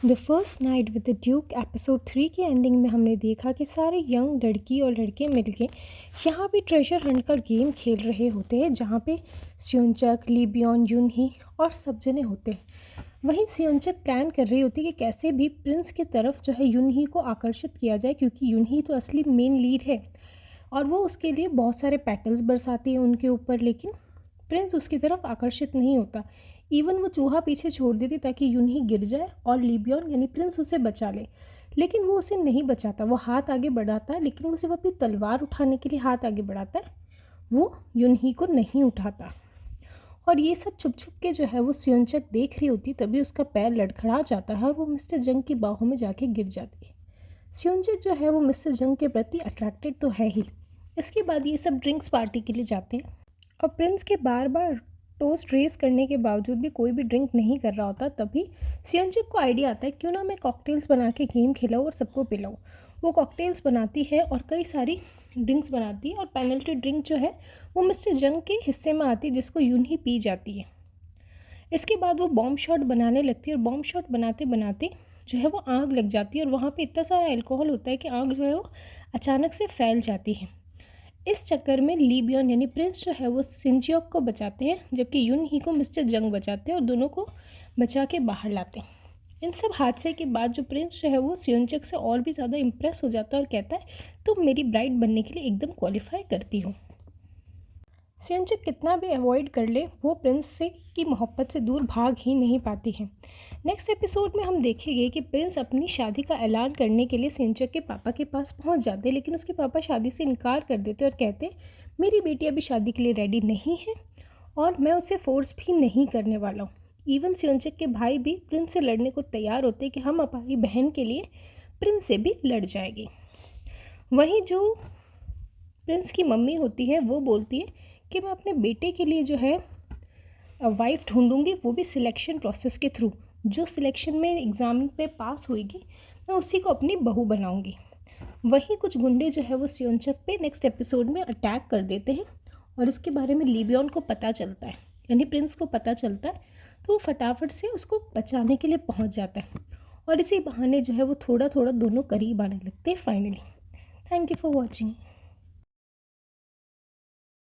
The first night with the Duke episode 3 की ending में हमने देखा कि सारे यंग लड़की और लड़के मिलके यहाँ पे ट्रेजर हंट का गेम खेल रहे होते हैं, जहाँ पे स्योनचक, ली बियॉन, यूनही और सब जने होते हैं। वहीं स्योनचक प्लान कर रही होती है कि कैसे भी प्रिंस की तरफ जो है यूनही को आकर्षित किया जाए, क्योंकि यूनही तो असली मेन लीड है और वो उसके लिए बहुत सारे पेटल्स बरसाती है उनके ऊपर, लेकिन प्रिंस उसकी तरफ आकर्षित नहीं होता। इवन वो चूहा पीछे छोड़ देती ताकि यूनही गिर जाए और ली बियॉन यानी प्रिंस उसे बचा ले, लेकिन वो उसे नहीं बचाता। वो हाथ आगे बढ़ाता है, लेकिन वो सिर्फ अपनी तलवार उठाने के लिए हाथ आगे बढ़ाता है, वो यूनही को नहीं उठाता। और ये सब छुप छुप के जो है वो स्योनचक देख रही होती, तभी उसका पैर लड़खड़ा जाता है और वो मिस्टर जंग की बाहों में जाके गिर जाती है। स्योनचक जो है वो मिस्टर जंग के प्रति अट्रैक्टेड तो है ही। इसके बाद ये सब ड्रिंक्स पार्टी के लिए जाते हैं और प्रिंस के बार बार टोस्ट रेस करने के बावजूद भी कोई भी ड्रिंक नहीं कर रहा होता। तभी स्योनचक को आइडिया आता है, क्यों ना मैं कॉकटेल्स बना के गेम खिलाऊँ और सबको पिलाऊँ। वो कॉकटेल्स बनाती है और कई सारी ड्रिंक्स बनाती है और पेनल्टी ड्रिंक जो है वो मिस्टर जंग के हिस्से में आती है, जिसको यूनही पी जाती है। इसके बाद वो बॉम्ब शॉट बनाने लगती है और बॉम्ब शॉट बनाते बनाते जो है वो आग लग जाती है और वहाँ पे इतना सारा अल्कोहल होता है कि आग जो है वो अचानक से फैल जाती है। इस चक्कर में ली बियॉन यानी प्रिंस जो है वो सिंचियोक को बचाते हैं, जबकि यूनही को मिस्टर जंग बचाते हैं और दोनों को बचा के बाहर लाते हैं। इन सब हादसे के बाद जो प्रिंस जो है वो स्योनचक से और भी ज़्यादा इम्प्रेस हो जाता है और कहता है, तुम मेरी ब्राइड बनने के लिए एकदम क्वालिफाई करती हो। स्योनचक कितना भी अवॉइड कर ले, वो प्रिंस से की मोहब्बत से दूर भाग ही नहीं पाती है। नेक्स्ट एपिसोड में हम देखेंगे कि प्रिंस अपनी शादी का ऐलान करने के लिए स्योनचक के पापा के पास पहुंच जाते, लेकिन उसके पापा शादी से इनकार कर देते और कहते, मेरी बेटी अभी शादी के लिए रेडी नहीं है और मैं उसे फोर्स भी नहीं करने वाला हूँ। इवन स्योनचक के भाई भी प्रिंस से लड़ने को तैयार होते कि हम हमारी बहन के लिए प्रिंस से भी लड़ जाएंगे। वहीं जो प्रिंस की मम्मी होती है वो बोलती है कि मैं अपने बेटे के लिए जो है वाइफ ढूंढूंगी, वो भी सिलेक्शन प्रोसेस के थ्रू। जो सिलेक्शन में एग्ज़ाम पे पास होएगी मैं उसी को अपनी बहू बनाऊंगी। वहीं कुछ गुंडे जो है वो स्योनचक पे नेक्स्ट एपिसोड में अटैक कर देते हैं और इसके बारे में ली बियॉन को पता चलता है, यानी प्रिंस को पता चलता है, तो वो फटाफट से उसको बचाने के लिए पहुंच जाता है और इसी बहाने जो है वो थोड़ा थोड़ा दोनों करीब आने लगते हैं finally. Thank you for watching.